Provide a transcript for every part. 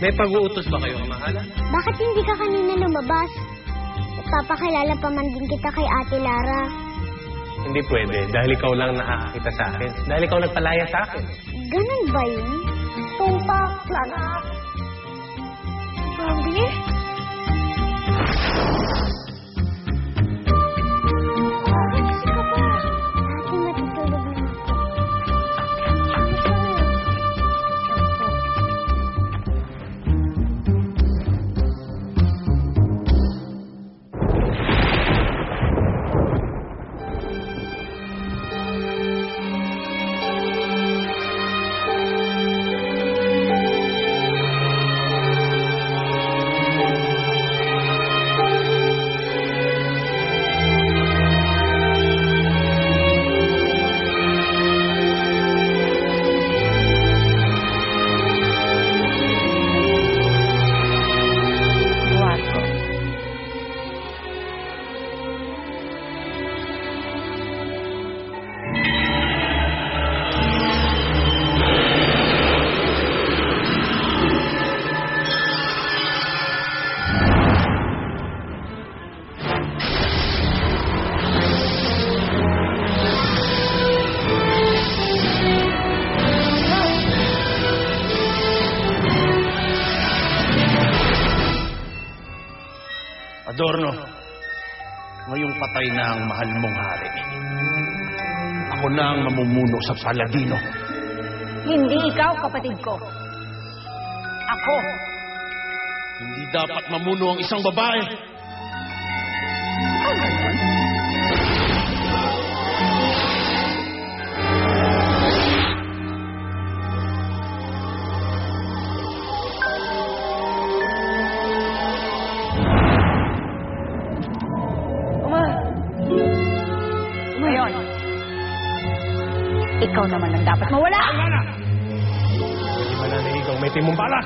May pag-uutos ba kayo, kamahala? Bakit hindi ka kanina lumabas? Papakilala pa man din kita kay Ate Lara. Hindi pwede, dahil ikaw lang nakakakita sa akin. Dahil ikaw nagpalaya sa akin. Ganun ba yun? Tumpak, Lara. Grabe. Kasi ka pa. Ate, matutulog na ako. Adorno, ngayong patay na ang mahal mong hari. Ako na ang mamumuno sa Paladino. Hindi ikaw, kapatid ko. Ako. Hindi dapat mamuno ang isang babae. Ikaw naman ang dapat mawala! Hindi ba naniligaw may timong bala?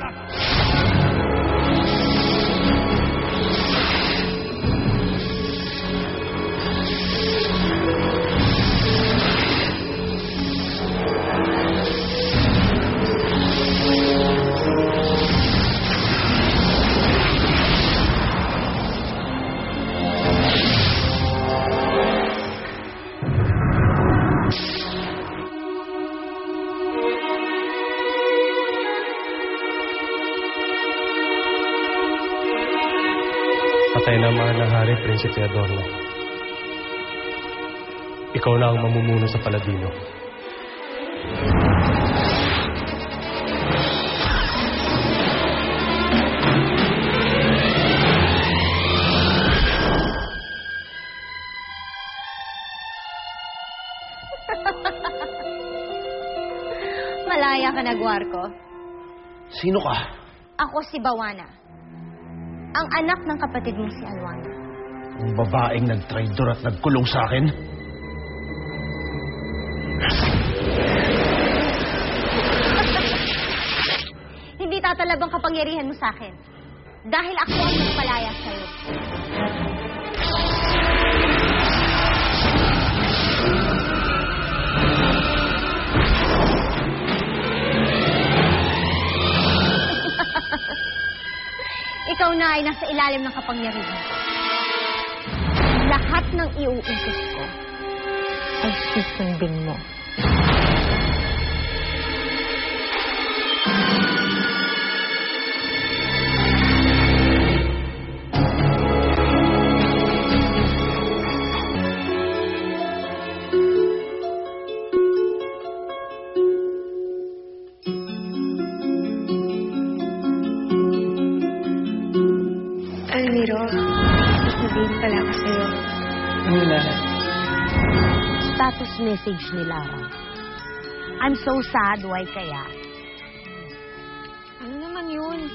Patay na mahal na hari, Prinsipe Adorno. Ikaw na ang mamumuno sa Paladino. Malaya ka na, Guarco. Sino ka? Ako si Bawana. Ang anak ng kapatid mo si Alwana. Ang babaeng nagtraidor at nagkulong sa akin? Hindi tatalab ang kapangyarihan mo sa akin. Dahil ako ang nagpalaya sa'yo. Ikaw na ay nasa ilalim ng kapangyarihan. Lahat ng iuutos ko ay susundin mo. Almiro, sabihin pala ako sa'yo. Nila. Status message ni Lara. I'm so sad, why kaya? Ano naman yun?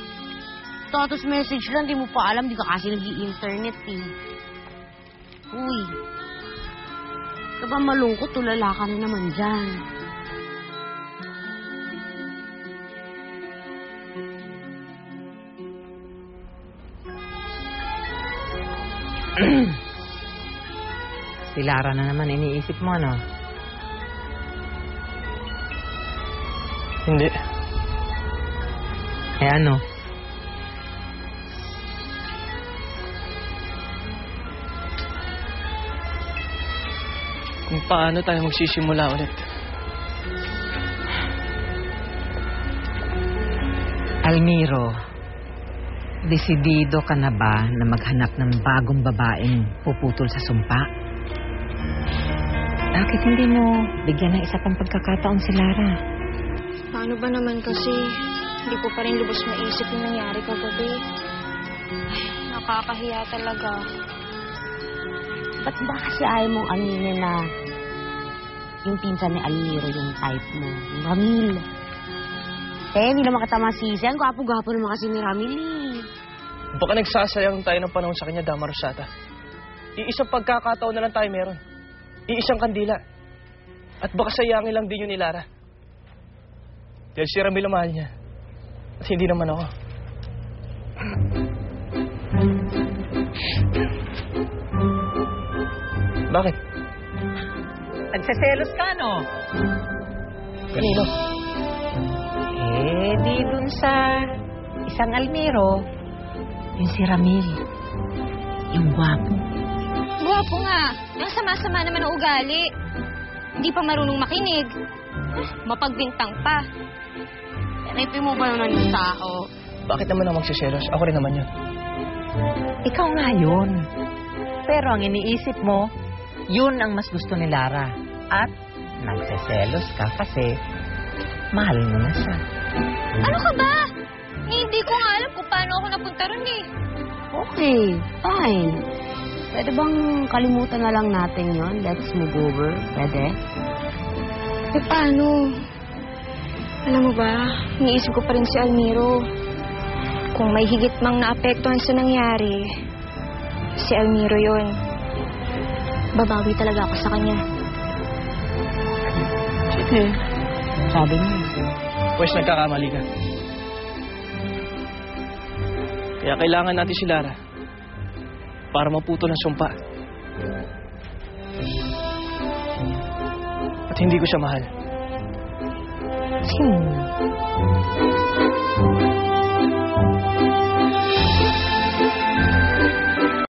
Status message lang, di mo pa alam, di ka kasi nag-i-internet eh. Uy, ka ba malungkot, tulala ka na naman dyan. Si Lara na naman iniisip mo, ano? Hindi. Eh ano? kung paano tayo magsisimula ulit. Almiro, desidido ka na ba na maghanap ng bagong babaeng puputol sa sumpa? Bakit hindi mo bigyan ng isa pang pagkakataon si Lara? Paano ba naman kasi hindi ko pa rin lubos maisip yung nangyari kagabi. Ay, nakakahiya talaga. Ba't ba kasi ayaw mong aminin na yung pinsan ni Almiro yung type mo? Yung Ramil. Hindi naman kita masisi. Ang gwapo-gwapo naman kasi ni Ramil eh. Baka nagsasayang tayo ng panahon sa kanya, Dama Rosata. Iisang pagkakataon na lang tayo meron. Iisang kandila. At baka sayangin lang din yun ni Lara. Dahil si Ramil ang mahal niya. At hindi naman ako. Bakit? Nagsaselos ka, no? Kanino? Di dun sa isang Almiro. Yung si Ramil. Yung gwapo. Guwapo nga. Ang sama-sama naman ang ugali. Hindi pa marunong makinig. Mapagbintang pa. Ripin mo ba naman yung tao? Bakit naman ako magsiselos? Ako rin naman yun. Ikaw nga yun. Pero ang iniisip mo, yun ang mas gusto ni Lara. At nagseselos ka kasi mahal mo na siya. Ano ka ba? Hindi ko nga alam kung paano ako napunta ron eh. Okay, fine. Pwede bang kalimutan na lang natin yon? Let's move over. Pwede? Eh, paano? Alam mo ba, iniisip ko pa rin si Almiro. Kung may higit mang naapektuhan sa nangyari, si Almiro yun. Babawi talaga ako sa kanya. Sige. Sabi mo. Pues nagkakamali ka. Kaya kailangan natin si Lara para maputol ang sumpa. At hindi ko siya mahal. Sino?